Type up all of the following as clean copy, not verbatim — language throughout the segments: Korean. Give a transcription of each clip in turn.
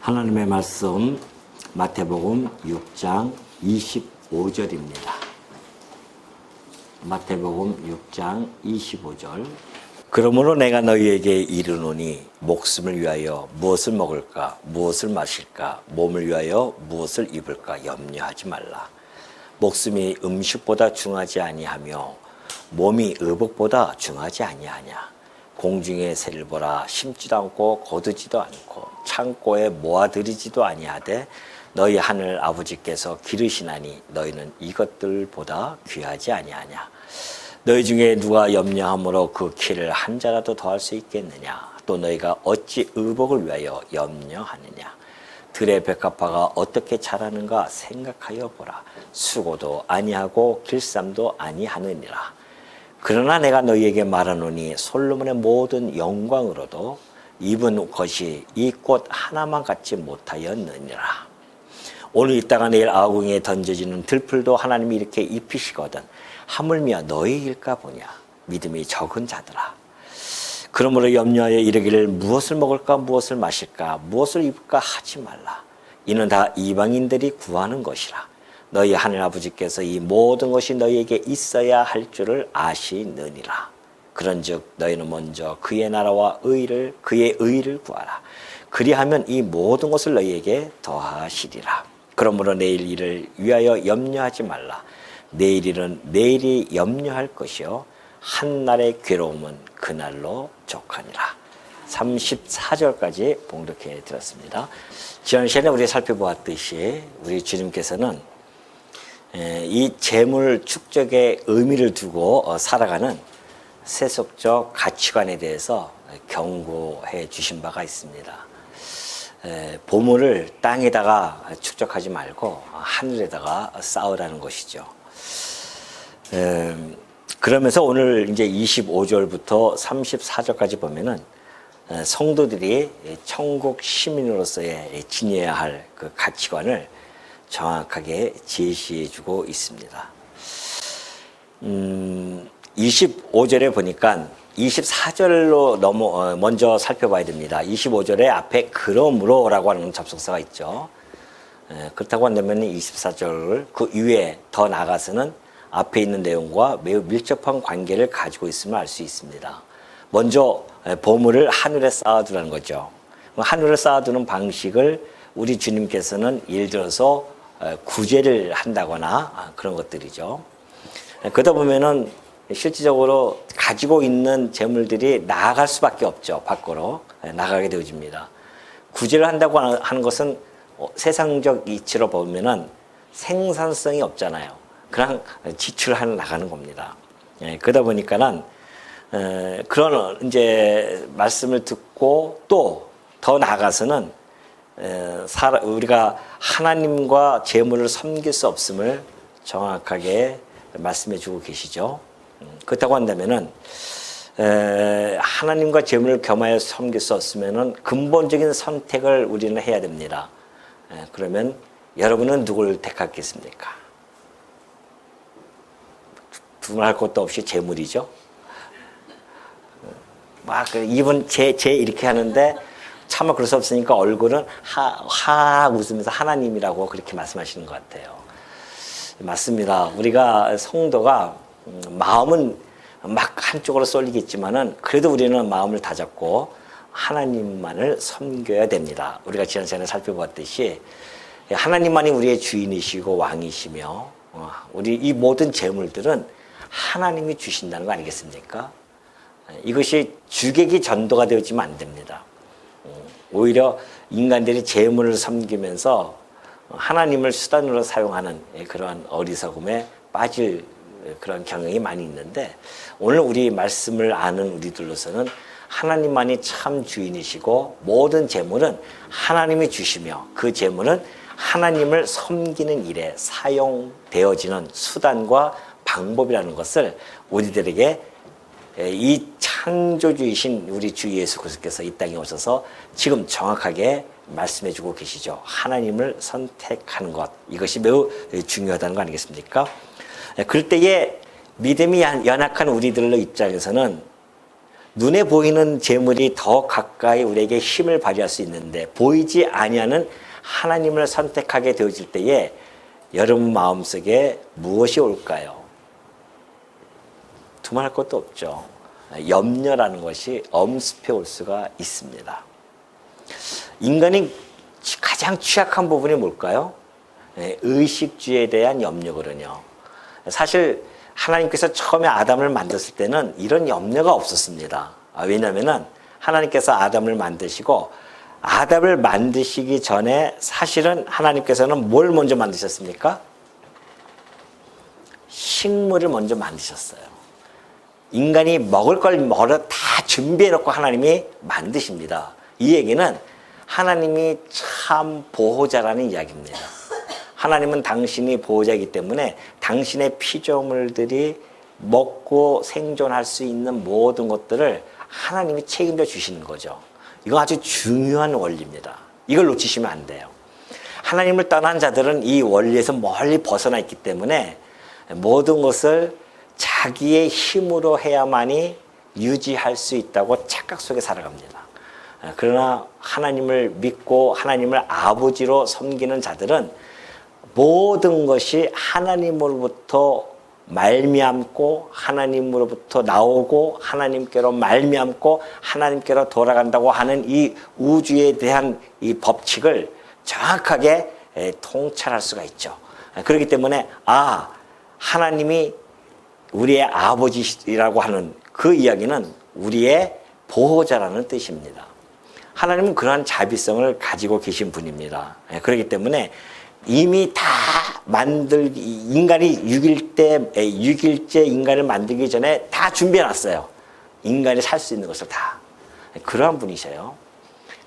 하나님의 말씀 마태복음 6장 25절입니다. 마태복음 6장 25절. 그러므로 내가 너희에게 이르노니 목숨을 위하여 무엇을 먹을까 무엇을 마실까 몸을 위하여 무엇을 입을까 염려하지 말라. 목숨이 음식보다 중하지 아니하며 몸이 의복보다 중하지 아니하냐. 공중의 새를 보라. 심지도 않고 거두지도 않고 창고에 모아들이지도 아니하되 너희 하늘 아버지께서 기르시나니 너희는 이것들보다 귀하지 아니하냐. 너희 중에 누가 염려함으로 그 키를 한 자라도 더할 수 있겠느냐. 또 너희가 어찌 의복을 위하여 염려하느냐. 들의 백합화가 어떻게 자라는가 생각하여 보라. 수고도 아니하고 길쌈도 아니하느니라. 그러나 내가 너희에게 말하노니 솔로몬의 모든 영광으로도 입은 것이 이 꽃 하나만 갖지 못하였느니라. 오늘 있다가 내일 아궁이에 던져지는 들풀도 하나님이 이렇게 입히시거든 하물며 너희일까 보냐. 믿음이 적은 자들아. 그러므로 염려하여 이르기를 무엇을 먹을까 무엇을 마실까 무엇을 입을까 하지 말라. 이는 다 이방인들이 구하는 것이라. 너희 하늘 아버지께서 이 모든 것이 너희에게 있어야 할 줄을 아시느니라. 그런즉 너희는 먼저 그의 나라와 그의 의를 구하라. 그리하면 이 모든 것을 너희에게 더하시리라. 그러므로 내일 일을 위하여 염려하지 말라. 내일 일은 내일이 염려할 것이요 한날의 괴로움은 그날로 족하니라. 34절까지 봉독해 드렸습니다. 지난 시간에 우리 살펴보았듯이 우리 주님께서는 이 재물 축적의 의미를 두고 살아가는 세속적 가치관에 대해서 경고해 주신 바가 있습니다. 보물을 땅에다가 축적하지 말고 하늘에다가 쌓으라는 것이죠. 그러면서 오늘 이제 25절부터 34절까지 보면은 성도들이 천국 시민으로서의 지녀야 할 그 가치관을 정확하게 제시해 주고 있습니다. 25절에 보니까 24절로 먼저 살펴봐야 됩니다. 25절에 앞에 그러므로라고 하는 접속사가 있죠. 그렇다고 한다면 24절 그 이후에 더 나아가서는 앞에 있는 내용과 매우 밀접한 관계를 가지고 있음을 알 수 있습니다. 먼저 보물을 하늘에 쌓아두라는 거죠. 하늘에 쌓아두는 방식을 우리 주님께서는 예를 들어서 구제를 한다거나 그런 것들이죠. 그러다 보면은 실질적으로 가지고 있는 재물들이 나아갈 수밖에 없죠. 밖으로 나가게 되어집니다. 구제를 한다고 하는 것은 세상적 이치로 보면은 생산성이 없잖아요. 그냥 지출하러 나가는 겁니다. 그러다 보니까는 그런 이제 말씀을 듣고 또 더 나아가서는 우리가 하나님과 재물을 섬길 수 없음을 정확하게 말씀해 주고 계시죠. 그렇다고 한다면은 하나님과 재물을 겸하여 섬길 수 없으면은 근본적인 선택을 우리는 해야 됩니다. 그러면 여러분은 누굴 택하겠습니까? 두말할 것도 없이 재물이죠. 막 입은 제 이렇게 하는데 차마 그럴 수 없으니까 얼굴은 하 웃으면서 하나님이라고 그렇게 말씀하시는 것 같아요. 맞습니다. 우리가 성도가 마음은 막 한쪽으로 쏠리겠지만은 그래도 우리는 마음을 다잡고 하나님만을 섬겨야 됩니다. 우리가 지난 시간에 살펴봤듯이 하나님만이 우리의 주인이시고 왕이시며 우리 이 모든 재물들은 하나님이 주신다는 거 아니겠습니까? 이것이 주객이 전도가 되어지면 안 됩니다. 오히려 인간들이 재물을 섬기면서 하나님을 수단으로 사용하는 그런 어리석음에 빠질 그런 경향이 많이 있는데 오늘 우리 말씀을 아는 우리들로서는 하나님만이 참 주인이시고 모든 재물은 하나님이 주시며 그 재물은 하나님을 섬기는 일에 사용되어지는 수단과 방법이라는 것을 우리들에게 이 창조주이신 우리 주 예수 그리스도께서 이 땅에 오셔서 지금 정확하게 말씀해 주고 계시죠. 하나님을 선택하는 것, 이것이 매우 중요하다는 거 아니겠습니까? 그럴 때에 믿음이 연약한 우리들의 입장에서는 눈에 보이는 재물이 더 가까이 우리에게 힘을 발휘할 수 있는데 보이지 아니하는 하나님을 선택하게 되어질 때에 여러분 마음속에 무엇이 올까요? 두말할 것도 없죠. 염려라는 것이 엄습해 올 수가 있습니다. 인간이 가장 취약한 부분이 뭘까요? 의식주에 대한 염려거든요. 사실 하나님께서 처음에 아담을 만드실 때는 이런 염려가 없었습니다. 왜냐하면 하나님께서 아담을 만드시고 아담을 만드시기 전에 사실은 하나님께서는 뭘 먼저 만드셨습니까? 식물을 먼저 만드셨어요. 인간이 먹을 걸 다 준비해놓고 하나님이 만드십니다. 이 얘기는 하나님이 참 보호자라는 이야기입니다. 하나님은 당신이 보호자이기 때문에 당신의 피조물들이 먹고 생존할 수 있는 모든 것들을 하나님이 책임져 주시는 거죠. 이거 아주 중요한 원리입니다. 이걸 놓치시면 안 돼요. 하나님을 떠난 자들은 이 원리에서 멀리 벗어나 있기 때문에 모든 것을 자기의 힘으로 해야만이 유지할 수 있다고 착각 속에 살아갑니다. 그러나 하나님을 믿고 하나님을 아버지로 섬기는 자들은 모든 것이 하나님으로부터 말미암고 하나님으로부터 나오고 하나님께로 말미암고 하나님께로 돌아간다고 하는 이 우주에 대한 이 법칙을 정확하게 통찰할 수가 있죠. 그렇기 때문에 하나님이 우리의 아버지라고 하는 그 이야기는 우리의 보호자라는 뜻입니다. 하나님은 그러한 자비성을 가지고 계신 분입니다. 그렇기 때문에 이미 다 인간이 6일째 인간을 만들기 전에 다 준비해놨어요. 인간이 살 수 있는 것을 다. 그러한 분이셔요.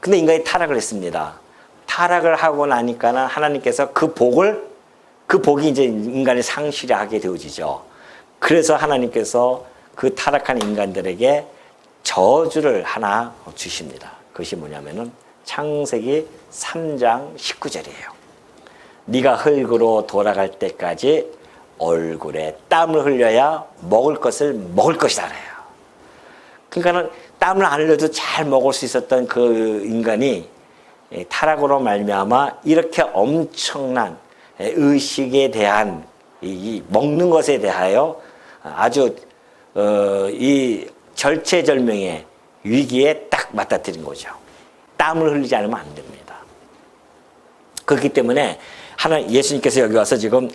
근데 인간이 타락을 했습니다. 타락을 하고 나니까는 하나님께서 그 복이 이제 인간이 상실하게 되어지죠. 그래서 하나님께서 그 타락한 인간들에게 저주를 하나 주십니다. 그것이 뭐냐면은 창세기 3장 19절이에요. 네가 흙으로 돌아갈 때까지 얼굴에 땀을 흘려야 먹을 것을 먹을 것이다 그래요. 그러니까는 땀을 안 흘려도 잘 먹을 수 있었던 그 인간이 타락으로 말미암아 이렇게 엄청난 의식에 대한 이 먹는 것에 대하여 아주 이 절체절명의 위기에 딱 맞닥뜨린 거죠. 땀을 흘리지 않으면 안 됩니다. 그렇기 때문에 예수님께서 여기 와서 지금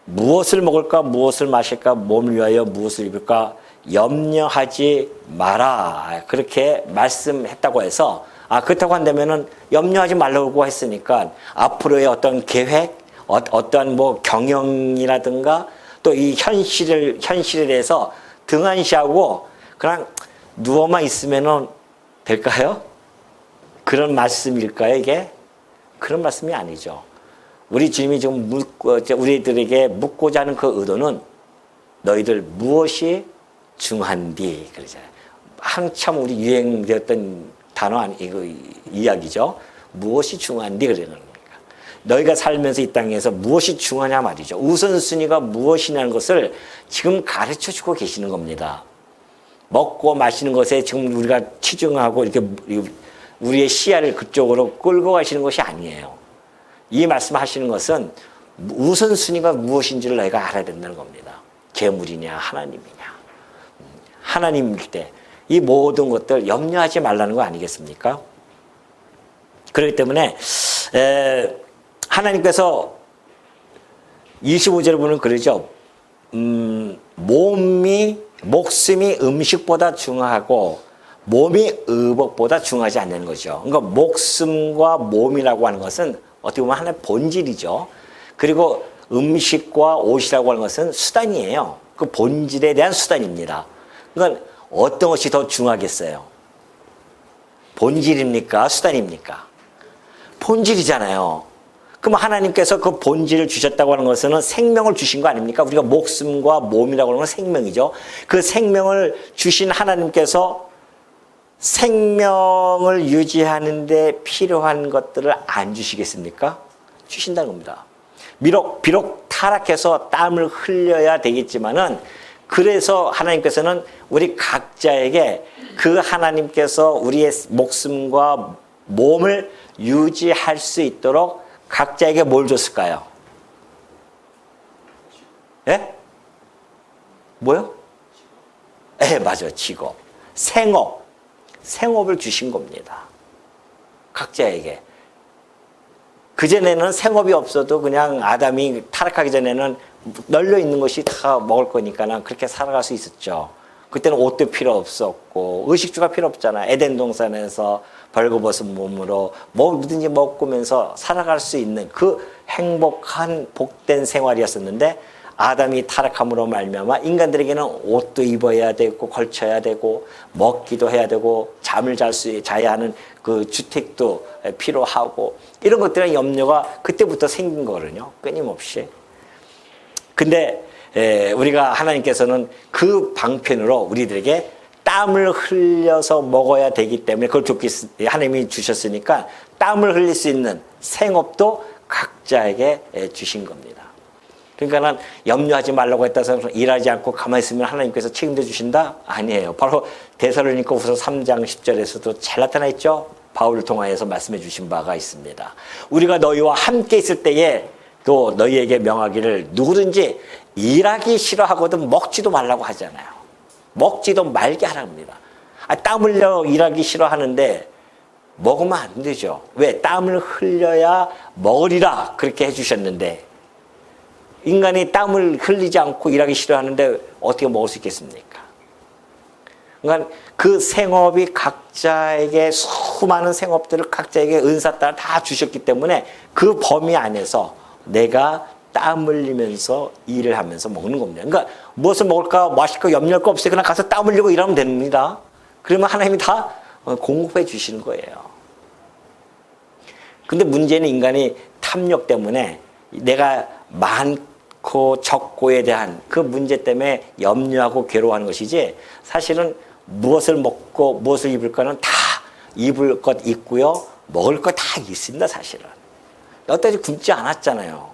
무엇을 먹을까, 무엇을 마실까, 몸을 위하여 무엇을 입을까 염려하지 마라 그렇게 말씀했다고 해서 그렇다고 한다면은 염려하지 말라고 했으니까 앞으로의 어떤 계획, 어떤 뭐 경영이라든가 또 이 현실에 대해서 등한시하고 그냥 누워만 있으면은 될까요? 그런 말씀일까요, 이게? 그런 말씀이 아니죠. 우리 주님이 지금 우리들에게 묻고자 하는 그 의도는 너희들 무엇이 중한디 그러잖아요. 한참 우리 유행되었던 단어 이거 이야기죠. 무엇이 중한디 그러는 겁니까? 너희가 살면서 이 땅에서 무엇이 중하냐 말이죠. 우선순위가 무엇이냐는 것을 지금 가르쳐 주고 계시는 겁니다. 먹고 마시는 것에 지금 우리가 치중하고 이렇게 우리의 시야를 그쪽으로 끌고 가시는 것이 아니에요. 이 말씀하시는 것은 우선순위가 무엇인지를 너희가 알아야 된다는 겁니다. 재물이냐 하나님이냐. 하나님일 때 이 모든 것들 염려하지 말라는 거 아니겠습니까? 그렇기 때문에 하나님께서 25절에 보면 그러죠. 목숨이 음식보다 중요하고 몸이 의복보다 중요하지 않는 거죠. 그러니까 목숨과 몸이라고 하는 것은 어떻게 보면 하나의 본질이죠. 그리고 음식과 옷이라고 하는 것은 수단이에요. 그 본질에 대한 수단입니다. 그러니까 어떤 것이 더 중요하겠어요? 본질입니까? 수단입니까? 본질이잖아요. 그럼 하나님께서 그 본질을 주셨다고 하는 것은 생명을 주신 거 아닙니까? 우리가 목숨과 몸이라고 하는 건 생명이죠. 그 생명을 주신 하나님께서 생명을 유지하는 데 필요한 것들을 안 주시겠습니까? 주신다는 겁니다. 비록 타락해서 땀을 흘려야 되겠지만은 그래서 하나님께서는 우리 각자에게 그 하나님께서 우리의 목숨과 몸을 유지할 수 있도록 각자에게 뭘 줬을까요? 예? 뭐요? 예, 맞아요. 직업. 생업을 주신 겁니다. 각자에게. 그전에는 생업이 없어도 그냥 아담이 타락하기 전에는 널려 있는 것이 다 먹을 거니까 그렇게 살아갈 수 있었죠. 그때는 옷도 필요 없었고 의식주가 필요 없잖아. 에덴 동산에서 벌거벗은 몸으로 뭐든지 먹으면서 살아갈 수 있는 그 행복한 복된 생활이었었는데 아담이 타락함으로 말미암아 인간들에게는 옷도 입어야 되고 걸쳐야 되고 먹기도 해야 되고 잠을 자야 하는 그 주택도 필요하고 이런 것들의 염려가 그때부터 생긴 거거든요. 끊임없이. 근데 우리가 하나님께서는 그 방편으로 우리들에게 땀을 흘려서 먹어야 되기 때문에 그걸 하나님이 주셨으니까 땀을 흘릴 수 있는 생업도 각자에게 주신 겁니다. 그러니까 염려하지 말라고 했다 해서 일하지 않고 가만히 있으면 하나님께서 책임져 주신다? 아니에요. 바로 데살로니가후서 3장 10절에서도 잘 나타나 있죠. 바울을 통하여서 말씀해 주신 바가 있습니다. 우리가 너희와 함께 있을 때에 또 너희에게 명하기를 누구든지 일하기 싫어하거든 먹지도 말라고 하잖아요. 먹지도 말게 하랍니다. 땀 흘려 일하기 싫어하는데 먹으면 안 되죠. 왜? 땀을 흘려야 먹으리라 그렇게 해주셨는데 인간이 땀을 흘리지 않고 일하기 싫어하는데 어떻게 먹을 수 있겠습니까? 그러니까 그 생업이 각자에게 수많은 생업들을 각자에게 은사 따라 다 주셨기 때문에 그 범위 안에서 내가 땀 흘리면서 일을 하면서 먹는 겁니다. 그러니까 무엇을 먹을까 마실까 염려할 거 없어요. 그냥 가서 땀 흘리고 일하면 됩니다. 그러면 하나님이 다 공급해 주시는 거예요. 근데 문제는 인간이 탐욕 때문에 내가 많고 적고에 대한 그 문제 때문에 염려하고 괴로워하는 것이지 사실은 무엇을 먹고 무엇을 입을까는 다 입을 것 있고요. 먹을 것 다 있습니다. 사실은. 여태까지 굶지 않았잖아요.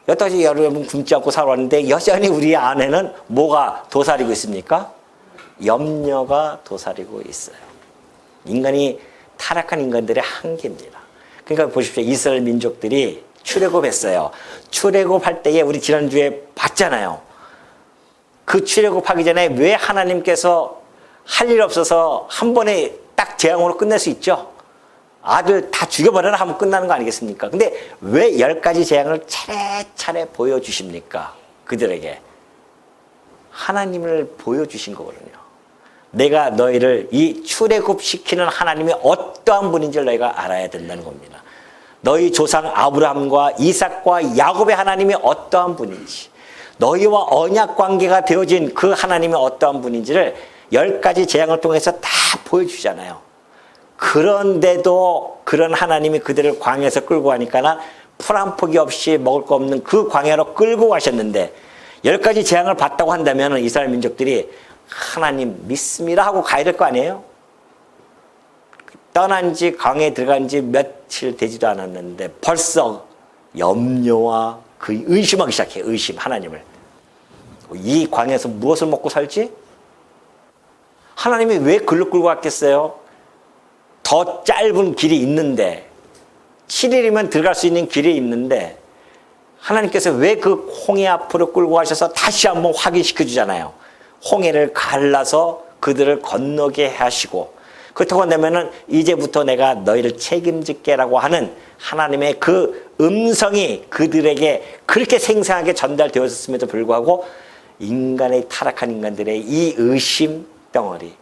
여태까지 여러분 굶지 않고 살아왔는데 여전히 우리 안에는 뭐가 도사리고 있습니까? 염려가 도사리고 있어요. 인간이 타락한 인간들의 한계입니다. 그러니까 보십시오. 이스라엘 민족들이 출애굽했어요. 출애굽할 때에 우리 지난주에 봤잖아요. 그 출애굽하기 전에 왜 하나님께서 할 일 없어서 한 번에 딱 재앙으로 끝낼 수 있죠? 아들 다 죽여버려라 하면 끝나는 거 아니겠습니까? 근데 왜 10가지 재앙을 차례차례 보여주십니까? 그들에게. 하나님을 보여주신 거거든요. 내가 너희를 이 출애굽시키는 하나님이 어떠한 분인지를 너희가 알아야 된다는 겁니다. 너희 조상 아브라함과 이삭과 야곱의 하나님이 어떠한 분인지, 너희와 언약 관계가 되어진 그 하나님이 어떠한 분인지를 10가지 재앙을 통해서 다 보여주잖아요. 그런데도 그런 하나님이 그들을 광야에서 끌고 가니까 풀 한 포기 없이 먹을 거 없는 그 광야로 끌고 가셨는데 10가지 재앙을 받다고 한다면 이스라엘 민족들이 하나님 믿습니다 하고 가야 될 거 아니에요? 떠난 지 광야에 들어간 지 며칠 되지도 않았는데 벌써 염려와 그 의심하기 시작해요. 의심, 하나님을. 이 광야에서 무엇을 먹고 살지? 하나님이 왜 글로 끌고 갔겠어요? 더 짧은 길이 있는데 7일이면 들어갈 수 있는 길이 있는데 하나님께서 왜 그 홍해 앞으로 끌고 가셔서 다시 한번 확인시켜 주잖아요. 홍해를 갈라서 그들을 건너게 하시고 그렇다고 한다면 이제부터 내가 너희를 책임질게라고 하는 하나님의 그 음성이 그들에게 그렇게 생생하게 전달되었음에도 불구하고 인간의 타락한 인간들의 이 의심 덩어리,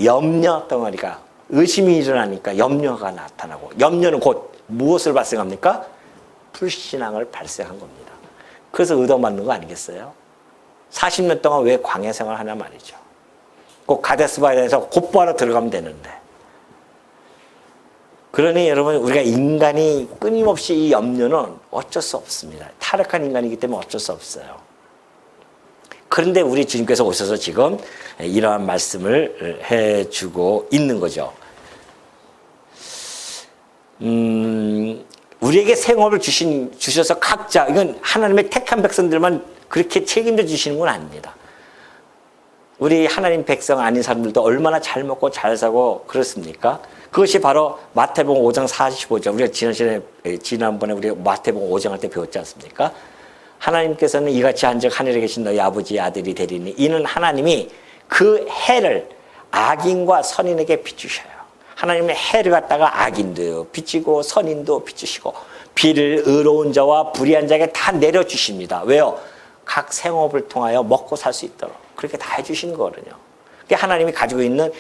염려 덩어리가 의심이 일어나니까 염려가 나타나고 염려는 곧 무엇을 발생합니까? 불신앙을 발생한 겁니다. 그래서 얻어맞는 거 아니겠어요? 40년 동안 왜 광야 생활하냐 말이죠. 꼭 가데스바네아에서 곧바로 들어가면 되는데. 그러니 여러분 우리가 인간이 끊임없이 이 염려는 어쩔 수 없습니다. 타락한 인간이기 때문에 어쩔 수 없어요. 그런데 우리 주님께서 오셔서 지금 이러한 말씀을 해주고 있는 거죠. 우리에게 생업을 주셔서 각자, 이건 하나님의 택한 백성들만 그렇게 책임져 주시는 건 아닙니다. 우리 하나님 백성 아닌 사람들도 얼마나 잘 먹고 잘 사고 그렇습니까? 그것이 바로 마태복음 5장 45절. 우리가 지난번에 우리 마태복음 5장 할 때 배웠지 않습니까? 하나님께서는 이같이 한즉 하늘에 계신 너희 아버지의 아들이 되리니 이는 하나님이 그 해를 악인과 선인에게 비추셔요. 하나님의 해를 갖다가 악인도 비추고 선인도 비추시고 비를 의로운 자와 불의한 자에게 다 내려주십니다. 왜요? 각 생업을 통하여 먹고 살 수 있도록 그렇게 다 해주신 거거든요. 그게 하나님이 가지고 있는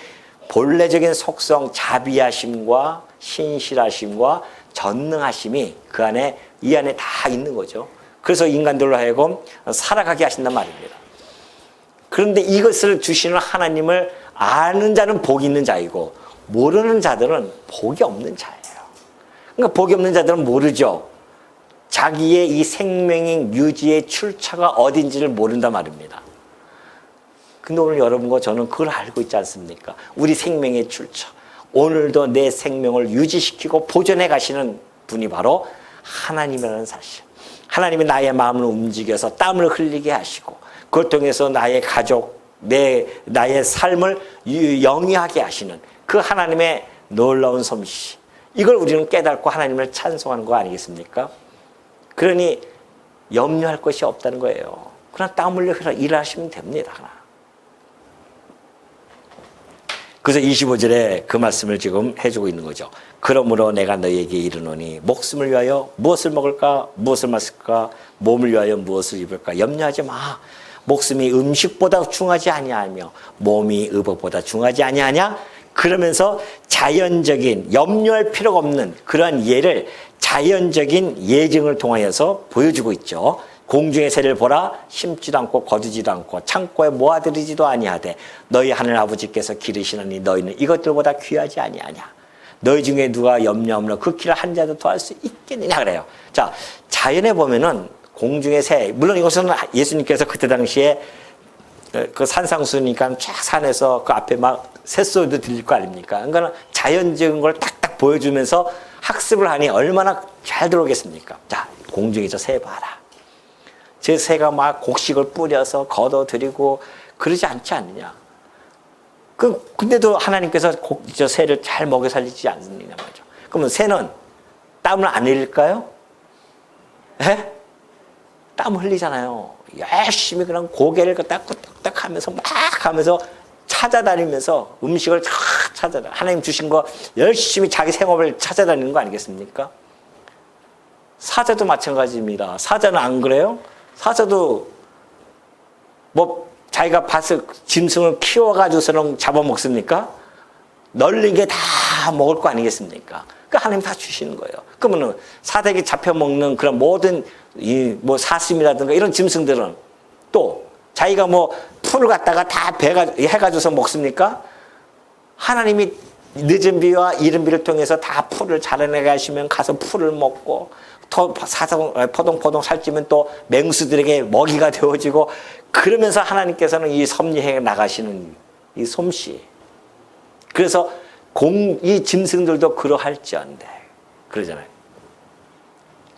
본래적인 속성, 자비하심과 신실하심과 전능하심이 그 안에 이 안에 다 있는 거죠. 그래서 인간들로 하여금 살아가게 하신단 말입니다. 그런데 이것을 주시는 하나님을 아는 자는 복이 있는 자이고 모르는 자들은 복이 없는 자예요. 그러니까 복이 없는 자들은 모르죠. 자기의 이 생명의 유지의 출처가 어딘지를 모른단 말입니다. 근데 오늘 여러분과 저는 그걸 알고 있지 않습니까? 우리 생명의 출처. 오늘도 내 생명을 유지시키고 보존해 가시는 분이 바로 하나님이라는 사실. 하나님이 나의 마음을 움직여서 땀을 흘리게 하시고 그걸 통해서 나의 가족, 나의 삶을 영위하게 하시는 그 하나님의 놀라운 솜씨. 이걸 우리는 깨닫고 하나님을 찬송하는 거 아니겠습니까? 그러니 염려할 것이 없다는 거예요. 그냥 땀 흘려 일하시면 됩니다. 그래서 25절에 그 말씀을 지금 해주고 있는 거죠. 그러므로 내가 너희에게 이르노니 목숨을 위하여 무엇을 먹을까 무엇을 마실까 몸을 위하여 무엇을 입을까 염려하지 마. 목숨이 음식보다 중하지 아니하며 몸이 의복보다 중하지 아니하냐. 그러면서 자연적인 염려할 필요가 없는 그러한 예를 자연적인 예증을 통하여서 보여주고 있죠. 공중의 새를 보라 심지도 않고 거두지도 않고 창고에 모아들이지도 아니하되 너희 하늘 아버지께서 기르시느니 너희는 이것들보다 귀하지 아니하냐. 너희 중에 누가 염려하므로 그 길을 한 자도 더할 수 있겠느냐 그래요. 자, 자연에 보면은 공중의 새, 물론 이것은 예수님께서 그때 당시에 그 산상수니까 쫙 산에서 그 앞에 막 새소리도 들릴 거 아닙니까? 그러니까 자연적인 걸 딱딱 보여주면서 학습을 하니 얼마나 잘 들어오겠습니까? 자, 공중에 저 새 봐라. 제 새가 막 곡식을 뿌려서 걷어들이고 그러지 않지 않느냐. 근데도 하나님께서 저 새를 잘 먹여 살리지 않느냐 말이죠. 그러면 새는 땀을 안 흘릴까요? 에? 땀 흘리잖아요. 열심히 그냥 고개를 끄덕끄덕 하면서 막 하면서 찾아다니면서 음식을 찾아다니고 하나님 주신 거 열심히 자기 생업을 찾아다니는 거 아니겠습니까? 사자도 마찬가지입니다. 사자는 안 그래요? 사자도 뭐 자기가 밭을 짐승을 키워가지고서는 잡아먹습니까? 널린 게 다 먹을 거 아니겠습니까? 그러니까 하나님 다 주시는 거예요. 그러면 사대기 잡혀먹는 그런 모든 뭐 사슴이라든가 이런 짐승들은 또 자기가 뭐 풀을 갖다가 다 해가지고서 먹습니까? 하나님이 늦은 비와 이른 비를 통해서 다 풀을 자라내 가시면 가서 풀을 먹고 포동포동 살찌면 또 맹수들에게 먹이가 되어지고 그러면서 하나님께서는 이 섭리해 나가시는 이 솜씨. 그래서 이 짐승들도 그러할지언데 그러잖아요.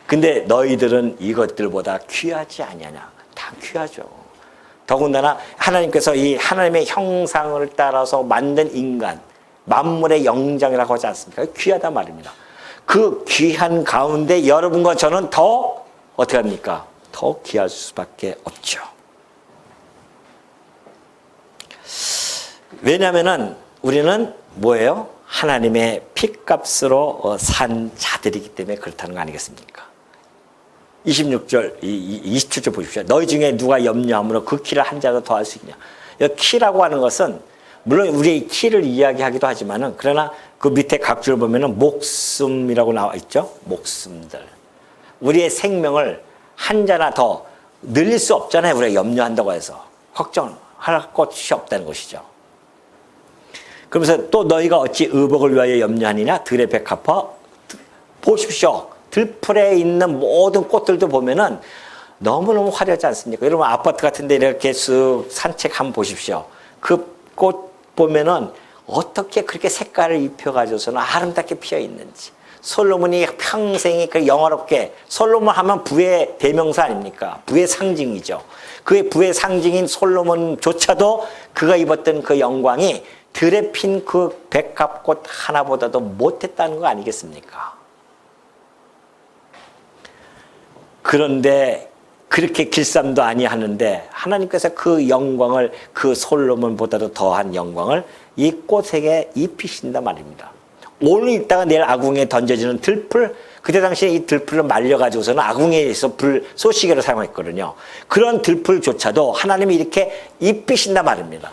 근데 너희들은 이것들보다 귀하지 아니하냐. 다 귀하죠. 더군다나 하나님께서 이 하나님의 형상을 따라서 만든 인간 만물의 영장이라고 하지 않습니까? 귀하단 말입니다. 그 귀한 가운데 여러분과 저는 더 어떻게 합니까? 더 귀할 수밖에 없죠. 왜냐하면 우리는 뭐예요? 하나님의 핏값으로 산 자들이기 때문에 그렇다는 거 아니겠습니까? 26절, 27절 보십시오. 너희 중에 누가 염려함으로 그 키를 한 자도 더할 수 있냐. 이 키라고 하는 것은 물론 우리의 키를 이야기하기도 하지만은 그러나 그 밑에 각줄 보면은 목숨이라고 나와 있죠. 목숨들. 우리의 생명을 한 자나 더 늘릴 수 없잖아요. 우리가 염려한다고 해서 걱정할 것이 없다는 것이죠. 그러면서 또 너희가 어찌 의복을 위하여 염려하느냐. 들의 백합화 보십시오. 들풀에 있는 모든 꽃들도 보면은 너무너무 화려하지 않습니까? 여러분 아파트 같은 데 이렇게 쓱 산책 한번 보십시오. 그 꽃 보면은 어떻게 그렇게 색깔을 입혀가지고서는 아름답게 피어 있는지 솔로몬이 평생이 그 영화롭게, 솔로몬 하면 부의 대명사 아닙니까? 부의 상징이죠. 그의 부의 상징인 솔로몬조차도 그가 입었던 그 영광이 들에 핀 그 백합꽃 하나보다도 못했다는 거 아니겠습니까? 그런데 그렇게 길쌈도 아니하는데 하나님께서 그 영광을, 그 솔로몬보다도 더한 영광을 이 꽃에게 입히신단 말입니다. 오늘 있다가 내일 아궁이에 던져지는 들풀, 그때 당시에 이 들풀을 말려가지고서는 아궁이에서 불 소시계로 사용했거든요. 그런 들풀조차도 하나님이 이렇게 입히신단 말입니다.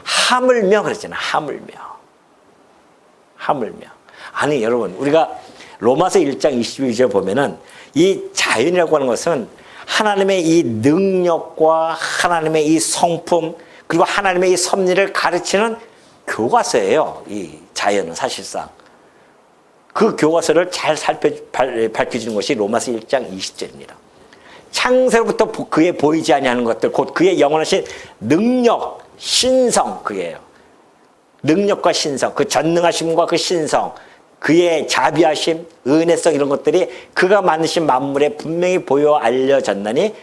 하물며 그랬잖아요. 하물며. 아니 여러분, 우리가 로마서 1장 22절 보면은 이 자연이라고 하는 것은 하나님의 이 능력과 하나님의 이 성품, 그리고 하나님의 이 섭리를 가르치는 교과서예요. 이 자연은 사실상. 그 교과서를 잘 밝혀주는 것이 로마서 1장 20절입니다. 창세로부터 그의 보이지 아니하는 것들, 곧 그의 영원하신 능력, 신성, 그게요. 능력과 신성, 그 전능하심과 그 신성, 그의 자비하심, 은혜성, 이런 것들이 그가 만드신 만물에 분명히 보여 알려졌나니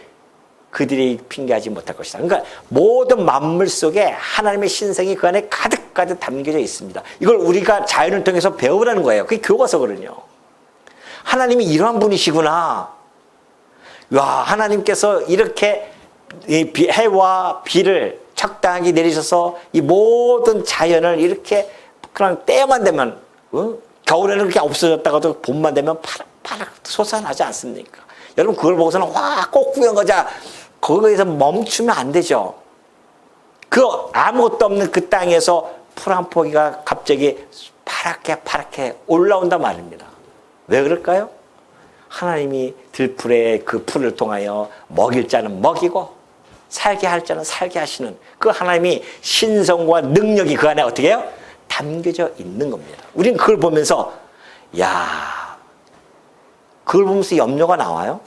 그들이 핑계하지 못할 것이다. 그러니까 모든 만물 속에 하나님의 신성이 그 안에 가득 담겨져 있습니다. 이걸 우리가 자연을 통해서 배우라는 거예요. 그게 교과서거든요. 하나님이 이러한 분이시구나. 와, 하나님께서 이렇게 해와 비를 적당하게 내리셔서 이 모든 자연을 이렇게 그냥 때만 되면, 겨울에는 그렇게 없어졌다가도 봄만 되면 파랗 솟아나지 않습니까? 여러분 그걸 보고서는 와, 꽃 구경 가자. 거기에서 멈추면 안 되죠. 그 아무것도 없는 그 땅에서 풀 한 포기가 갑자기 파랗게 올라온단 말입니다. 왜 그럴까요? 하나님이 들풀에 그 풀을 통하여 먹일 자는 먹이고 살게 할 자는 살게 하시는 그 하나님이 신성과 능력이 그 안에 어떻게 해요? 담겨져 있는 겁니다. 우리는 그걸 보면서 그걸 보면서 염려가 나와요.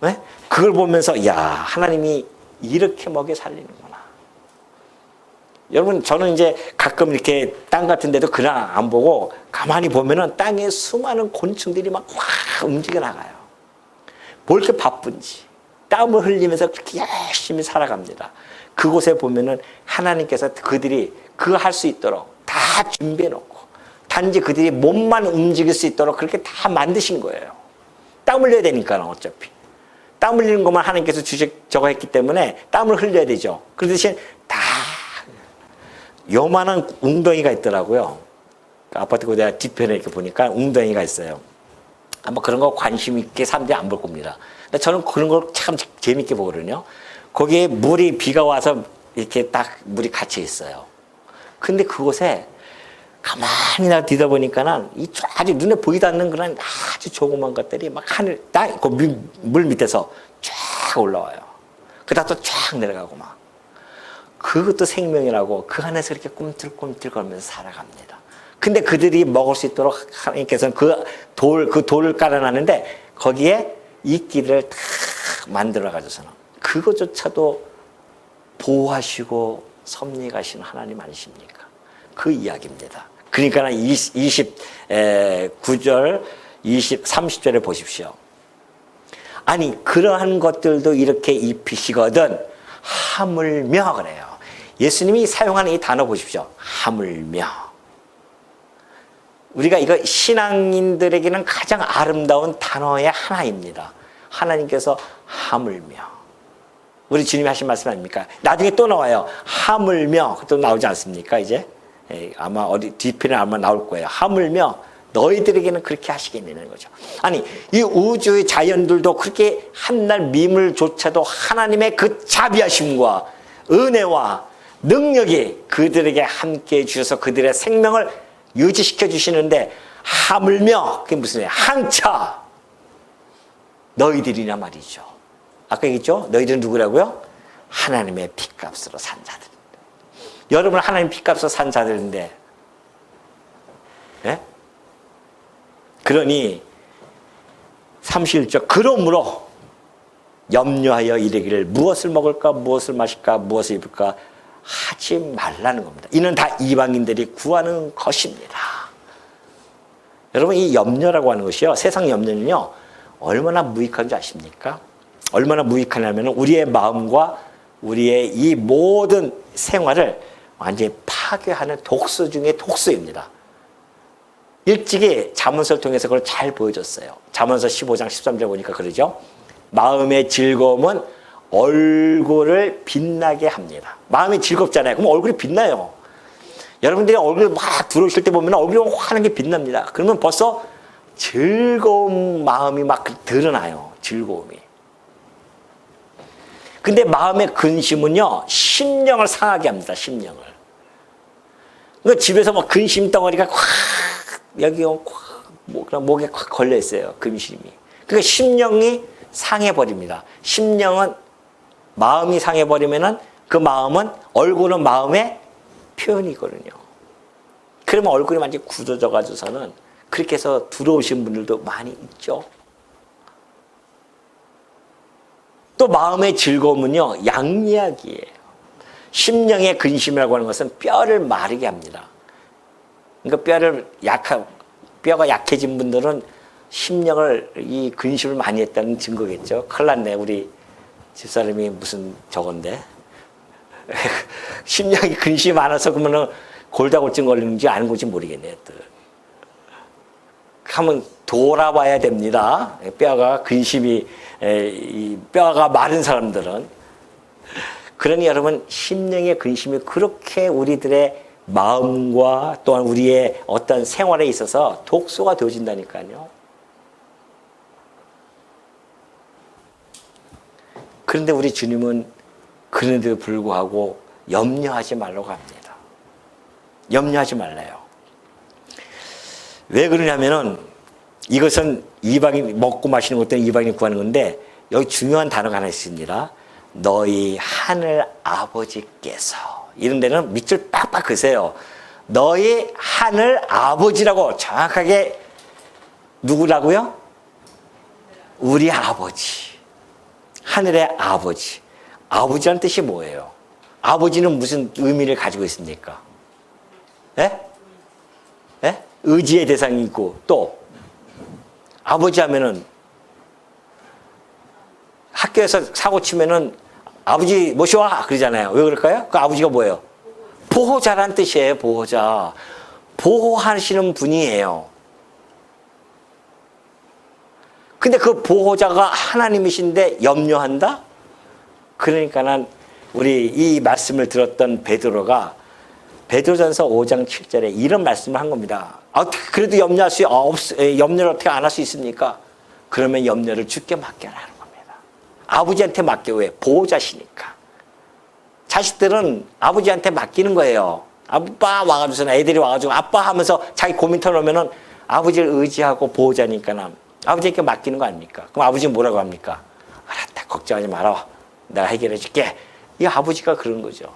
네? 그걸 보면서 하나님이 이렇게 먹여 살리는구나. 여러분 저는 이제 가끔 이렇게 땅 같은 데도 그냥 안 보고 가만히 보면은 땅에 수많은 곤충들이 막 움직여 나가요. 뭘 이렇게 바쁜지 땀을 흘리면서 그렇게 열심히 살아갑니다. 그곳에 보면은 하나님께서 그들이 그거 할 수 있도록 다 준비해 놓고 단지 그들이 몸만 움직일 수 있도록 그렇게 다 만드신 거예요. 땀 흘려야 되니까 어차피. 땀 흘리는 것만 하나님께서 저거 했기 때문에 땀을 흘려야 되죠. 그 대신 다 요만한 웅덩이가 있더라고요. 아파트 내가 뒤편에 이렇게 보니까 웅덩이가 있어요. 아마 그런 거 관심 있게 사람들이 안 볼 겁니다. 근데 저는 그런 걸 참 재밌게 보거든요. 거기에 물이 비가 와서 이렇게 딱 물이 갇혀 있어요. 근데 그곳에 가만히 나 뒤다 보니까는 아주 눈에 보이지 않는 그런 아주 조그만 것들이 막 하늘, 그 물 밑에서 쫙 올라와요. 그러다 또 쫙 내려가고 막. 그것도 생명이라고 그 안에서 이렇게 꿈틀꿈틀 거리면서 살아갑니다. 근데 그들이 먹을 수 있도록 하나님께서는 그 돌을 깔아놨는데 거기에 이끼를 탁 만들어가지고서는 그것조차도 보호하시고 섭리하시는 하나님 아니십니까? 그 이야기입니다. 그러니까 29절, 30절에 보십시오. 아니 그러한 것들도 이렇게 입히시거든 하물며 그래요. 예수님이 사용하는 이 단어 보십시오. 하물며. 우리가 이거 신앙인들에게는 가장 아름다운 단어의 하나입니다. 하나님께서 하물며. 우리 주님이 하신 말씀 아닙니까? 나중에 또 나와요. 하물며. 또 나오지 않습니까? 이제 아마 어디 뒤편에 아마 나올 거예요. 하물며 너희들에게는 그렇게 하시겠냐는 거죠. 아니 이 우주의 자연들도 그렇게 한날 미물조차도 하나님의 그 자비하심과 은혜와 능력이 그들에게 함께해 주셔서 그들의 생명을 유지시켜 주시는데 하물며 그게 무슨 얘기예요? 한차 너희들이냐 말이죠. 아까 얘기했죠? 너희들은 누구라고요? 하나님의 핏값으로 산 자들. 여러분 하나님 핏값으로 산 자들인데 예? 그러니 31절 그러므로 염려하여 이르기를 무엇을 먹을까 무엇을 마실까 무엇을 입을까 하지 말라는 겁니다. 이는 다 이방인들이 구하는 것입니다. 여러분 이 염려라고 하는 것이요. 세상 염려는요. 얼마나 무익한 줄 아십니까? 얼마나 무익하냐면 우리의 마음과 우리의 이 모든 생활을 완전히 파괴하는 독소 중에 독소입니다. 일찍이 잠언서를 통해서 그걸 잘 보여줬어요. 잠언서 15장 13절 보니까 그러죠. 마음의 즐거움은 얼굴을 빛나게 합니다. 마음이 즐겁잖아요. 그럼 얼굴이 빛나요. 여러분들이 얼굴 막 들어오실 때 보면 얼굴이 환하게 빛납니다. 그러면 벌써 즐거운 마음이 막 드러나요. 즐거움이. 근데 마음의 근심은요, 심령을 상하게 합니다. 심령을. 그러니까 집에서 막 근심 덩어리가 확, 여기 목에 확 걸려 있어요. 근심이. 그러니까 심령이 상해버립니다. 심령은, 마음이 상해버리면은 그 마음은, 얼굴은 마음의 표현이거든요. 그러면 얼굴이 완전히 굳어져 가지고서는 그렇게 해서 들어오신 분들도 많이 있죠. 또 마음의 즐거움은요, 양리학이에요. 심령의 근심이라고 하는 것은 뼈를 마르게 합니다. 그러니까 뼈가 약해진 분들은 심령을, 이 근심을 많이 했다는 증거겠죠. 큰일 났네, 우리 집사람이 무슨 저건데. 심령이 근심이 많아서 그러면은 골다공증 걸리는지 아는 건지 모르겠네요. 또. 한번 돌아봐야 됩니다. 뼈가 근심이, 뼈가 마른 사람들은. 그러니 여러분, 심령의 근심이 그렇게 우리들의 마음과 또한 우리의 어떤 생활에 있어서 독소가 되어진다니까요. 그런데 우리 주님은 그런데도 불구하고 염려하지 말라고 합니다. 염려하지 말래요. 왜 그러냐면은 이것은 이방인, 먹고 마시는 것들은 이방인이 구하는 건데 여기 중요한 단어가 하나 있습니다. 너희 하늘 아버지께서, 이런 데는 밑줄 빡빡 그세요. 너희 하늘 아버지라고 정확하게, 누구라고요? 우리 아버지. 하늘의 아버지. 아버지라는 뜻이 뭐예요? 아버지는 무슨 의미를 가지고 있습니까? 예? 예? 의지의 대상이고, 또 아버지 하면은 학교에서 사고 치면은 아버지 모셔와 그러잖아요. 왜 그럴까요? 그 아버지가 뭐예요? 보호자란 뜻이에요. 보호자. 보호하시는 분이에요. 근데 그 보호자가 하나님이신데 염려한다? 그러니까는 우리 이 말씀을 들었던 베드로가 베드로전서 5장 7절에 이런 말씀을 한 겁니다. 그래도 염려를 어떻게 안 할 수 있습니까? 그러면 염려를 주께 맡겨라. 아버지한테 맡겨. 왜? 보호자시니까. 자식들은 아버지한테 맡기는 거예요. 아빠 와가지고서, 애들이 와가지고 아빠 하면서 자기 고민 털어놓으면은 아버지를 의지하고 보호자니까 아버지에게 맡기는 거 아닙니까? 그럼 아버지는 뭐라고 합니까? 알았다, 걱정하지 마라, 내가 해결해 줄게. 이 아버지가 그런 거죠.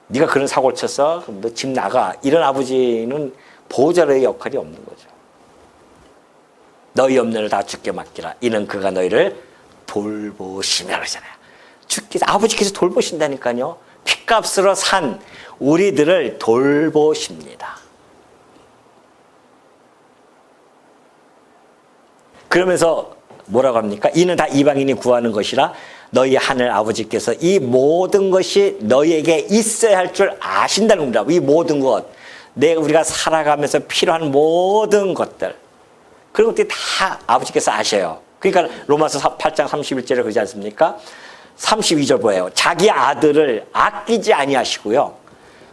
네가 그런 사고를 쳤어? 그럼 너 집 나가. 이런 아버지는 보호자의 역할이 없는 거죠. 너희 염려를 다 주께 맡기라. 이는 그가 너희를 돌보시며 그러잖아요. 주께서, 아버지께서 돌보신다니까요. 핏값으로 산 우리들을 돌보십니다. 그러면서 뭐라고 합니까? 이는 다 이방인이 구하는 것이라 너희 하늘 아버지께서 이 모든 것이 너희에게 있어야 할 줄 아신다는 겁니다. 이 모든 것, 우리가 살아가면서 필요한 모든 것들, 그런 것들이 다 아버지께서 아셔요. 그러니까 로마서 8장 31절에 그러지 않습니까? 32절 뭐예요? 자기 아들을 아끼지 아니하시고요,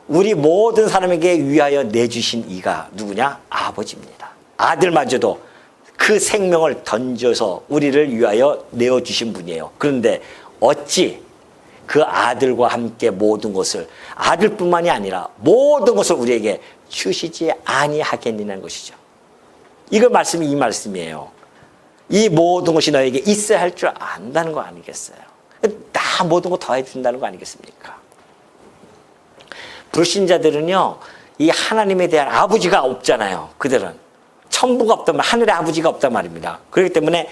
우리 모든 사람에게 위하여 내주신 이가 누구냐? 아버지입니다. 아들마저도 그 생명을 던져서 우리를 위하여 내어주신 분이에요. 그런데 어찌 그 아들과 함께 모든 것을, 아들뿐만이 아니라 모든 것을 우리에게 주시지 아니하겠느냐는 것이죠. 이거 말씀이 이 말씀이에요. 이 모든 것이 너에게 있어야 할 줄 안다는 거 아니겠어요? 다 모든 거 더 해준다는 거 아니겠습니까? 불신자들은요, 이 하나님에 대한 아버지가 없잖아요. 그들은 천부가 없단 말, 하늘의 아버지가 없단 말입니다. 그렇기 때문에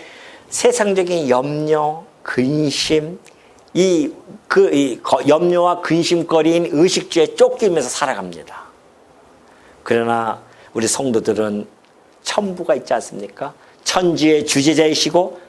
세상적인 염려, 근심, 염려와 근심거리인 의식주에 쫓기면서 살아갑니다. 그러나 우리 성도들은 천부가 있지 않습니까? 천지의 주재자이시고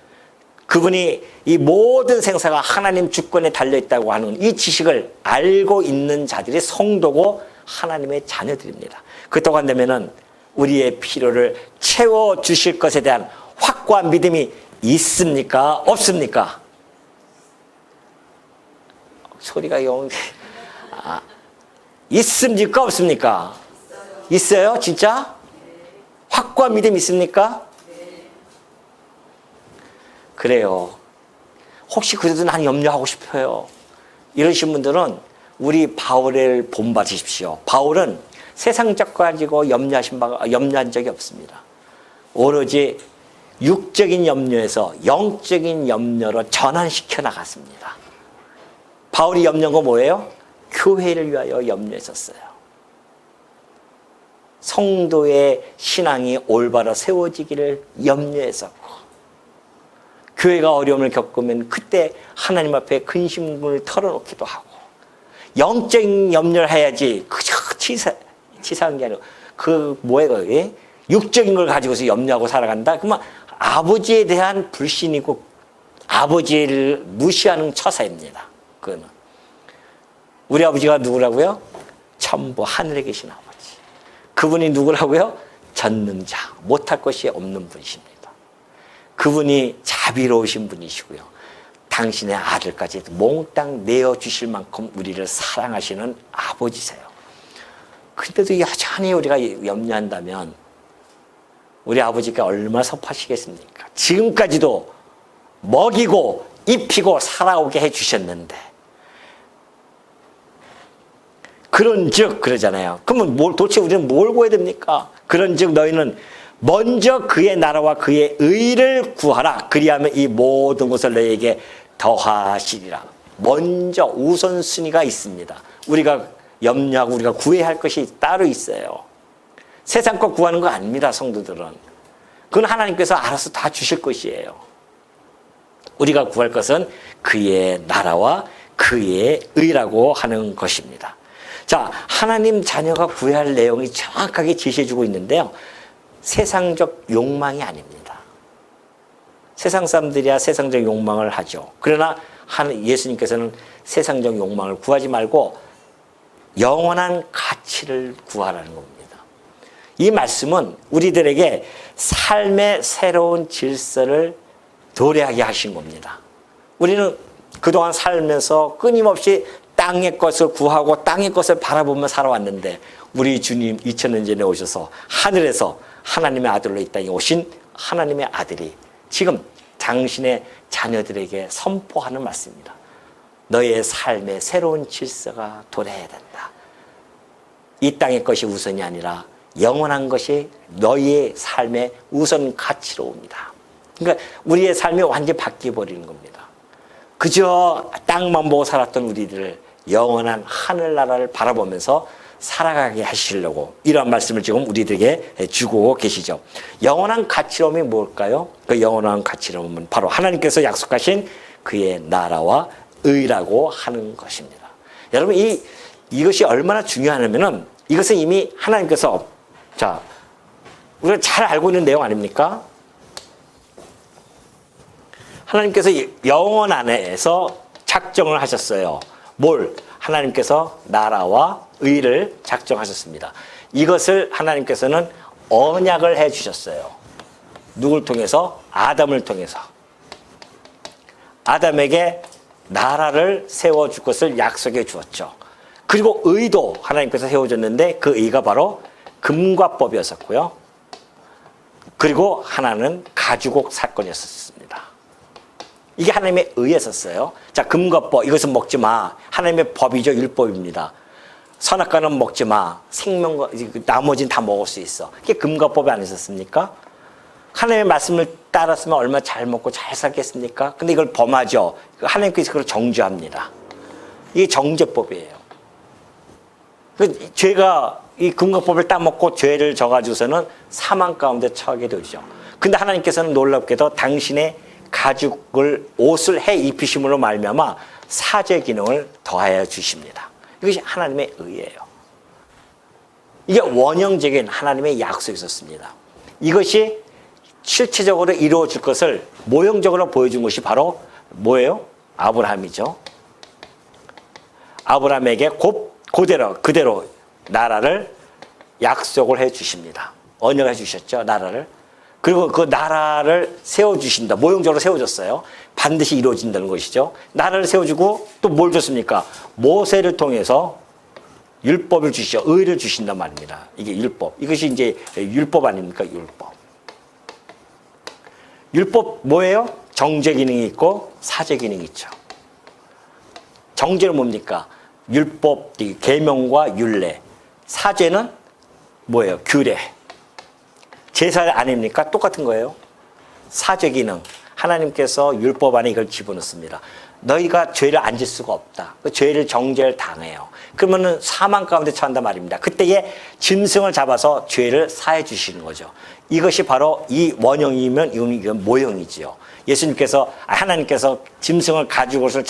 그분이 이 모든 생사가 하나님 주권에 달려있다고 하는 이 지식을 알고 있는 자들이 성도고 하나님의 자녀들입니다. 그렇다고 한다면 우리의 필요를 채워주실 것에 대한 확고한 믿음이 있습니까? 없습니까? 소리가 영... 있습니까? 없습니까? 있어요? 진짜? 확고한 믿음 있습니까? 그래요. 혹시 그래도 난 염려하고 싶어요. 이러신 분들은 우리 바울을 본받으십시오. 바울은 세상적 가지고 염려한 적이 없습니다. 오로지 육적인 염려에서 영적인 염려로 전환시켜 나갔습니다. 바울이 염려한 건 뭐예요? 교회를 위하여 염려했었어요. 성도의 신앙이 올바로 세워지기를 염려했었고 교회가 어려움을 겪으면 그때 하나님 앞에 근심을 털어놓기도 하고 영적인 염려를 해야지 그저 치사한 게 아니고 그 뭐예요? 예? 육적인 걸 가지고서 염려하고 살아간다? 그러면 아버지에 대한 불신이고 아버지를 무시하는 처사입니다. 그거는. 우리 아버지가 누구라고요? 천부 하늘에 계신 아버지. 그분이 누구라고요? 전능자, 못할 것이 없는 분이십니다. 그분이 자비로우신 분이시고요. 당신의 아들까지 몽땅 내어주실 만큼 우리를 사랑하시는 아버지세요. 근데도 여전히 우리가 염려한다면 우리 아버지가 얼마나 섭하시겠습니까? 지금까지도 먹이고 입히고 살아오게 해주셨는데 그런즉 그러잖아요. 그러면 도대체 우리는 뭘 구해야 됩니까? 그런즉 너희는 먼저 그의 나라와 그의 의를 구하라. 그리하면 이 모든 것을 너희에게 더하시리라. 먼저 우선순위가 있습니다. 우리가 염려하고 우리가 구해야 할 것이 따로 있어요. 세상 것 구하는 거 아닙니다. 성도들은. 그건 하나님께서 알아서 다 주실 것이에요. 우리가 구할 것은 그의 나라와 그의 의라고 하는 것입니다. 자, 하나님 자녀가 구해야 할 내용이 정확하게 제시해주고 있는데요. 세상적 욕망이 아닙니다. 세상 사람들이야 세상적 욕망을 하죠. 그러나 예수님께서는 세상적 욕망을 구하지 말고 영원한 가치를 구하라는 겁니다. 이 말씀은 우리들에게 삶의 새로운 질서를 도래하게 하신 겁니다. 우리는 그동안 살면서 끊임없이 땅의 것을 구하고 땅의 것을 바라보며 살아왔는데 우리 주님 2000년 전에 오셔서 하늘에서 하나님의 아들로 이 땅에 오신 하나님의 아들이 지금 당신의 자녀들에게 선포하는 말씀입니다. 너의 삶의 새로운 질서가 도래해야 된다. 이 땅의 것이 우선이 아니라 영원한 것이 너희의 삶의 우선 가치로 옵니다. 그러니까 우리의 삶이 완전히 바뀌어버리는 겁니다. 그저 땅만 보고 살았던 우리들을 영원한 하늘나라를 바라보면서 살아가게 하시려고 이런 말씀을 지금 우리들에게 주고 계시죠. 영원한 가치로움이 뭘까요? 그 영원한 가치로움은 바로 하나님께서 약속하신 그의 나라와 의라고 하는 것입니다. 여러분 이것이 얼마나 중요하냐면은 이것은 이미 하나님께서 우리가 잘 알고 있는 내용 아닙니까? 하나님께서 영원 안에서 작정을 하셨어요. 뭘? 하나님께서 나라와 의를 작정하셨습니다. 이것을 하나님께서는 언약을 해 주셨어요. 누굴 통해서? 아담을 통해서. 아담에게 나라를 세워줄 것을 약속해 주었죠. 그리고 의도 하나님께서 세워줬는데 그 의가 바로 금과 법이었었고요. 그리고 하나는 가죽옥 사건이었습니다. 이게 하나님의 의였었어요. 자, 금과 법, 이것은 먹지 마. 하나님의 법이죠. 율법입니다. 선악과는 먹지 마. 생명과 나머지는 다 먹을 수 있어. 이게 금과 법이 아니었습니까? 하나님의 말씀을 따랐으면 얼마나 잘 먹고 잘 살겠습니까? 근데 이걸 범하죠. 하나님께서 그걸 정죄합니다. 이게 정죄법이에요. 죄가 이 금과 법을 따먹고 죄를 져가지고서는 사망 가운데 처하게 되죠. 근데 하나님께서는 놀랍게도 당신의 가죽을 옷을 해 입히심으로 말미암아 사죄 기능을 더하여 주십니다. 이것이 하나님의 의예요. 이게 원형적인 하나님의 약속이 있었습니다. 이것이 실체적으로 이루어질 것을 모형적으로 보여준 것이 바로 뭐예요? 아브라함이죠. 아브라함에게 그대로 나라를 약속을 해 주십니다. 언약해 주셨죠, 나라를. 그리고 그 나라를 세워주신다. 모형적으로 세워줬어요. 반드시 이루어진다는 것이죠. 나라를 세워주고 또 뭘 줬습니까? 모세를 통해서 율법을 주시죠. 의를 주신단 말입니다. 이게 율법. 이것이 이제 율법 아닙니까? 율법. 율법 뭐예요? 정죄 기능이 있고 사죄 기능이 있죠. 정죄는 뭡니까? 율법, 계명과 율례. 사죄는 뭐예요? 규례. 제사 아닙니까? 똑같은 거예요. 사죄 기능. 하나님께서 율법 안에 이걸 집어넣습니다. 너희가 죄를 안 질 수가 없다. 그 죄를 정죄를 당해요. 그러면은 사망 가운데 처한단 말입니다. 그때에 짐승을 잡아서 죄를 사해 주시는 거죠. 이것이 바로 이 원형이면 이건 모형이지요. 예수님께서 하나님께서 짐승을 가죽옷을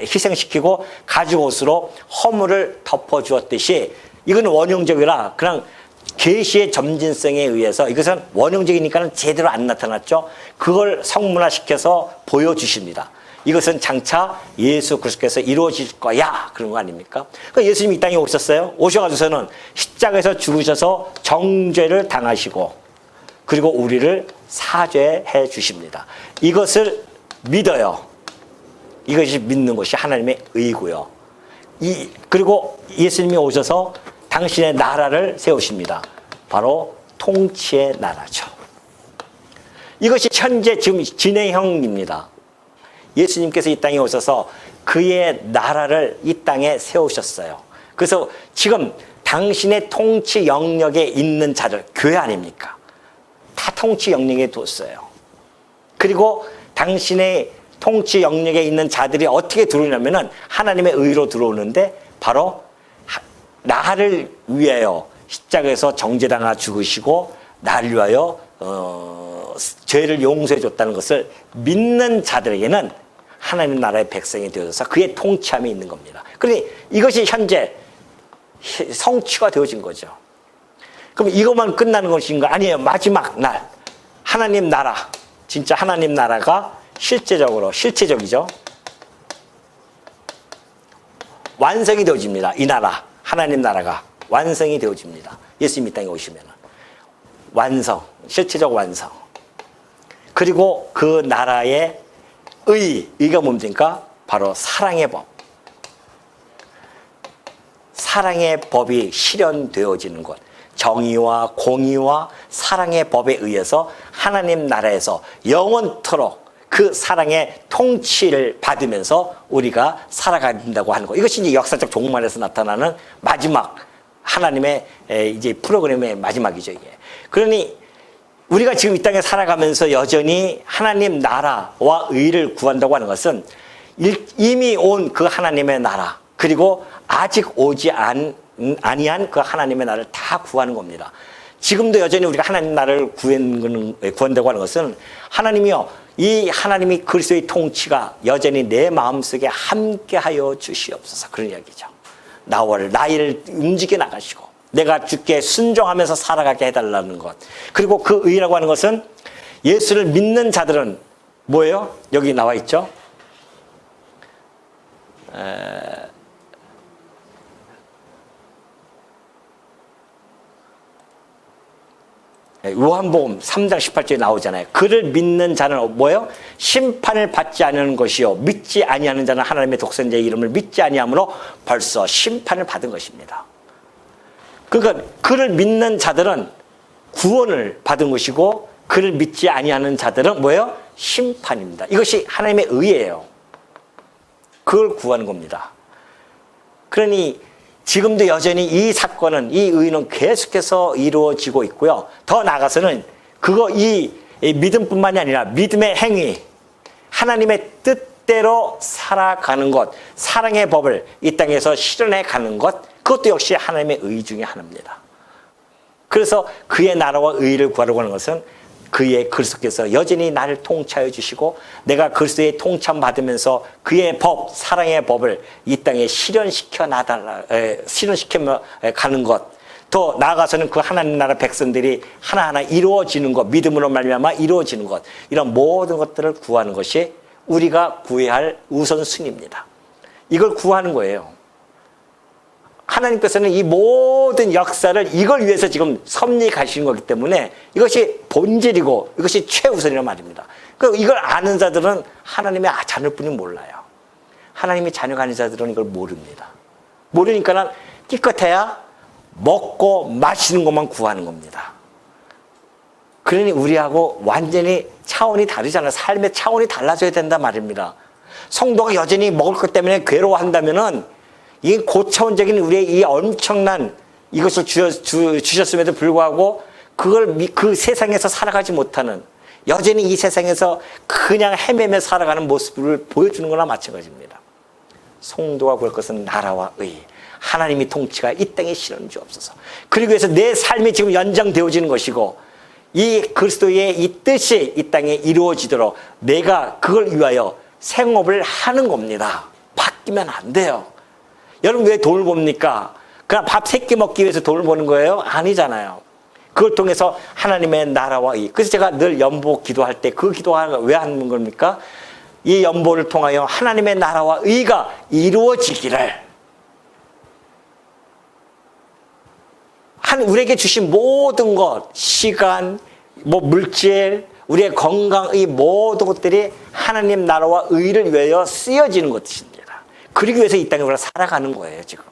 희생시키고 가죽옷으로 허물을 덮어 주었듯이 이건 원형적이라 그냥 계시의 점진성에 의해서 이것은 원형적이니까는 제대로 안 나타났죠. 그걸 성문화시켜서 보여주십니다. 이것은 장차 예수 그리스도께서 이루어질 거야 그런 거 아닙니까? 그러니까 예수님이 이 땅에 오셨어요. 오셔가지고서는 십자가에서 죽으셔서 정죄를 당하시고 그리고 우리를 사죄해 주십니다. 이것을 믿어요. 이것이 믿는 것이 하나님의 의고요. 그리고 예수님이 오셔서 당신의 나라를 세우십니다. 바로 통치의 나라죠. 이것이 현재 지금 진행형입니다. 예수님께서 이 땅에 오셔서 그의 나라를 이 땅에 세우셨어요. 그래서 지금 당신의 통치 영역에 있는 자들, 교회 아닙니까? 다 통치 영역에 뒀어요. 그리고 당신의 통치 영역에 있는 자들이 어떻게 들어오냐면은 하나님의 의로 들어오는데 바로 나를 위하여 십자가에서 정죄당하 죽으시고 나를 위하여 죄를 용서해 줬다는 것을 믿는 자들에게는 하나님 나라의 백성이 되어서 그의 통치함이 있는 겁니다. 그러니 이것이 현재 성취가 되어진 거죠. 그럼 이것만 끝나는 것인가? 아니에요. 마지막 날 하나님 나라, 진짜 하나님 나라가 실체적이죠. 완성이 되어집니다. 이 나라, 하나님 나라가 완성이 되어집니다. 예수님 이 땅에 오시면 완성, 실체적 완성. 그리고 그 나라의 의가 뭡니까? 바로 사랑의 법. 사랑의 법이 실현되어지는 것. 정의와 공의와 사랑의 법에 의해서 하나님 나라에서 영원토록 그 사랑의 통치를 받으면서 우리가 살아간다고 하는 것. 이것이 이제 역사적 종말에서 나타나는 마지막 하나님의 이제 프로그램의 마지막이죠, 이게. 그러니 우리가 지금 이 땅에 살아가면서 여전히 하나님 나라와 의를 구한다고 하는 것은 이미 온 그 하나님의 나라, 그리고 아직 오지 아니한 그 하나님의 나라를 다 구하는 겁니다. 지금도 여전히 우리가 하나님 나라를 구한다고 하는 것은 하나님이요, 이 하나님이 그리스도의 통치가 여전히 내 마음속에 함께하여 주시옵소서, 그런 이야기죠. 나를 움직여 나가시고 내가 주께 순종하면서 살아가게 해달라는 것. 그리고 그 의라고 하는 것은 예수를 믿는 자들은 뭐예요? 여기 나와 있죠. 요한복음 3장 18절에 나오잖아요. 그를 믿는 자는 뭐예요? 심판을 받지 않는 것이요, 믿지 아니하는 자는 하나님의 독생자의 이름을 믿지 아니함으로 벌써 심판을 받은 것입니다. 그러니까 그를 믿는 자들은 구원을 받은 것이고 그를 믿지 아니하는 자들은 뭐예요? 심판입니다. 이것이 하나님의 의예요. 그걸 구하는 겁니다. 그러니 지금도 여전히 이 사건은, 이 의는 계속해서 이루어지고 있고요. 더 나아가서는 이 믿음뿐만이 아니라 믿음의 행위, 하나님의 뜻대로 살아가는 것, 사랑의 법을 이 땅에서 실현해 가는 것, 그것도 역시 하나님의 의 중에 하나입니다. 그래서 그의 나라와 의를 구하려고 하는 것은 그의 그리스도께서 여전히 나를 통치하여 주시고 내가 그리스도의 통참 받으면서 그의 법, 사랑의 법을 이 땅에 실현시켜 가는 것, 더 나아가서는 그 하나님 나라 백성들이 하나하나 이루어지는 것, 믿음으로 말미암아 이루어지는 것, 이런 모든 것들을 구하는 것이 우리가 구해야 할 우선순위입니다. 이걸 구하는 거예요. 하나님께서는 이 모든 역사를 이걸 위해서 지금 섭리해 가시는 거기 때문에 이것이 본질이고 이것이 최우선이란 말입니다. 이걸 아는 자들은 하나님의 자녀뿐이 몰라요. 하나님의 자녀가 아닌 자들은 이걸 모릅니다. 모르니까는 기껏해야 먹고 마시는 것만 구하는 겁니다. 그러니 우리하고 완전히 차원이 다르잖아요. 삶의 차원이 달라져야 된단 말입니다. 성도가 여전히 먹을 것 때문에 괴로워한다면은 이 고차원적인 우리의 이 엄청난 이것을 주셨음에도 불구하고 그걸 그 세상에서 살아가지 못하는, 여전히 이 세상에서 그냥 헤매며 살아가는 모습을 보여주는 거나 마찬가지입니다. 성도가 구할 것은 나라와 의, 하나님이 통치가 이 땅에 실현해 주옵소서. 그리고 해서 내 삶이 지금 연장되어지는 것이고 이 그리스도의 이 뜻이 이 땅에 이루어지도록 내가 그걸 위하여 생업을 하는 겁니다. 바뀌면 안 돼요. 여러분 왜 돈을 봅니까? 그냥 밥 3끼 먹기 위해서 돈을 버는 거예요? 아니잖아요. 그걸 통해서 하나님의 나라와 의. 그래서 제가 늘 연보 기도할 때 그 기도가 왜 하는 겁니까? 이 연보를 통하여 하나님의 나라와 의가 이루어지기를, 우리에게 주신 모든 것, 시간, 물질, 우리의 건강, 이 모든 것들이 하나님 나라와 의를 위하여 쓰여지는 것입니다. 그러기 위해서 이 땅에 우리가 살아가는 거예요, 지금.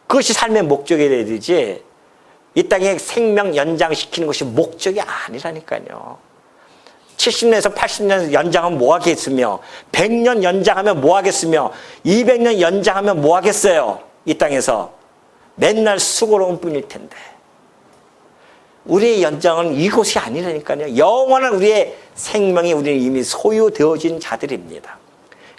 그것이 삶의 목적이 돼야 되지, 이 땅에 생명 연장시키는 것이 목적이 아니라니까요. 70년에서 80년 연장하면 뭐 하겠으며, 100년 연장하면 뭐 하겠으며, 200년 연장하면 뭐 하겠어요, 이 땅에서. 맨날 수고로운 뿐일 텐데. 우리의 연장은 이곳이 아니라니까요. 영원한 우리의 생명이 우리는 이미 소유되어진 자들입니다.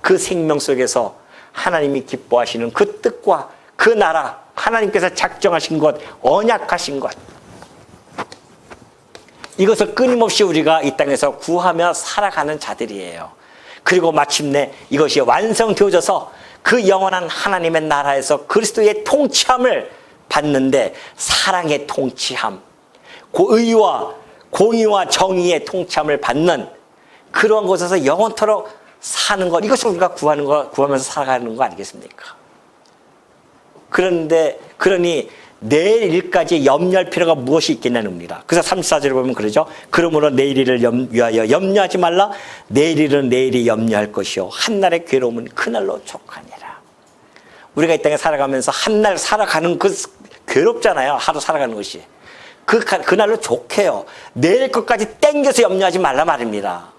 그 생명 속에서 하나님이 기뻐하시는 그 뜻과 그 나라, 하나님께서 작정하신 것, 언약하신 것, 이것을 끊임없이 우리가 이 땅에서 구하며 살아가는 자들이에요. 그리고 마침내 이것이 완성되어져서 그 영원한 하나님의 나라에서 그리스도의 통치함을 받는데, 사랑의 통치함, 의와 공의와 정의의 통치함을 받는 그런 곳에서 영원토록 사는 것, 이것을 우리가 구하면서 살아가는 거 아니겠습니까? 그러니 내일 일까지 염려할 필요가 무엇이 있겠냐는 겁니다. 그래서 34절에 보면 그러죠. 그러므로 내일 일을 위하여 염려하지 말라. 내일 일은 내일이 염려할 것이요 한날의 괴로움은 그날로 족하니라. 우리가 이 땅에 살아가면서 한날 살아가는 그 괴롭잖아요. 하루 살아가는 것이. 그날로 좋게요. 내일 것까지 땡겨서 염려하지 말라 말입니다.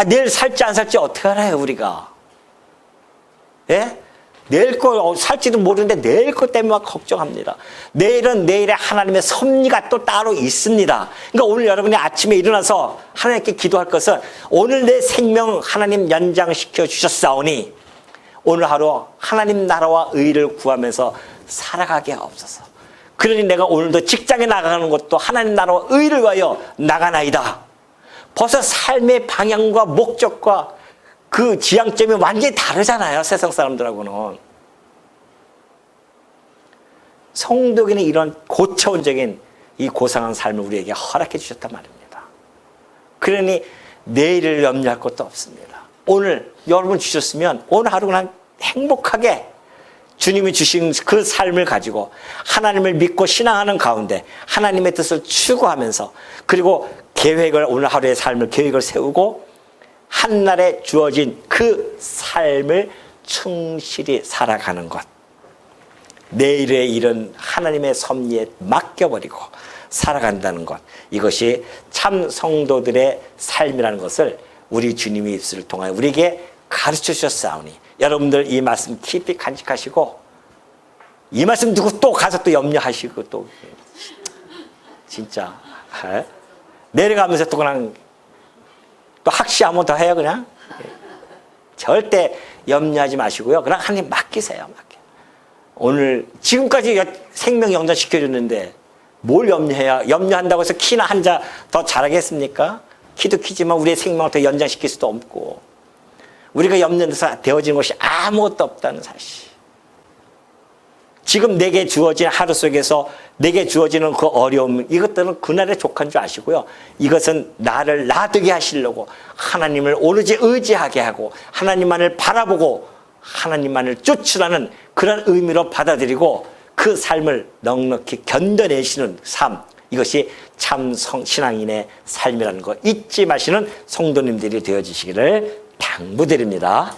내일 살지 안 살지 어떻게 알아요, 우리가? 예? 내일 거 살지도 모르는데 내일 것 때문에 막 걱정합니다. 내일은 내일의 하나님의 섭리가 또 따로 있습니다. 그러니까 오늘 여러분이 아침에 일어나서 하나님께 기도할 것은, 오늘 내 생명 하나님 연장시켜 주셨사오니 오늘 하루 하나님 나라와 의를 구하면서 살아가게 하옵소서. 그러니 내가 오늘도 직장에 나가는 것도 하나님 나라와 의를 위하여 나가나이다. 벌써 삶의 방향과 목적과 그 지향점이 완전히 다르잖아요, 세상 사람들하고는. 성도에게는 이런 고차원적인 이 고상한 삶을 우리에게 허락해 주셨단 말입니다. 그러니 내일을 염려할 것도 없습니다. 오늘 여러분 주셨으면 오늘 하루 그냥 행복하게 주님이 주신 그 삶을 가지고 하나님을 믿고 신앙하는 가운데 하나님의 뜻을 추구하면서, 그리고 오늘 하루의 삶을 계획을 세우고 한날에 주어진 그 삶을 충실히 살아가는 것, 내일의 일은 하나님의 섭리에 맡겨버리고 살아간다는 것, 이것이 참 성도들의 삶이라는 것을 우리 주님의 입술을 통하여 우리에게 가르쳐 주셨사오니, 여러분들 이 말씀 깊이 간직하시고 이 말씀 듣고 또 가서 또 염려하시고 또 진짜 내려가면서 또 그냥 또 학시 한번 더 해요. 그냥 절대 염려하지 마시고요. 그냥 하나님 맡기세요. 오늘 지금까지 생명 연장시켜줬는데 뭘 염려해야, 염려한다고 해서 키나 한 자 더 자라겠습니까? 키도 키지만 우리의 생명을 더 연장시킬 수도 없고, 우리가 염려해서 되어지는 것이 아무것도 없다는 사실. 지금 내게 주어진 하루 속에서 내게 주어지는 그 어려움, 이것들은 그날의 족한 줄 아시고요. 이것은 나를 놔두게 하시려고 하나님을 오로지 의지하게 하고 하나님만을 바라보고 하나님만을 쫓으라는 그런 의미로 받아들이고 그 삶을 넉넉히 견뎌내시는 삶, 이것이 참 신앙인의 삶이라는 거 잊지 마시는 성도님들이 되어주시기를 당부드립니다.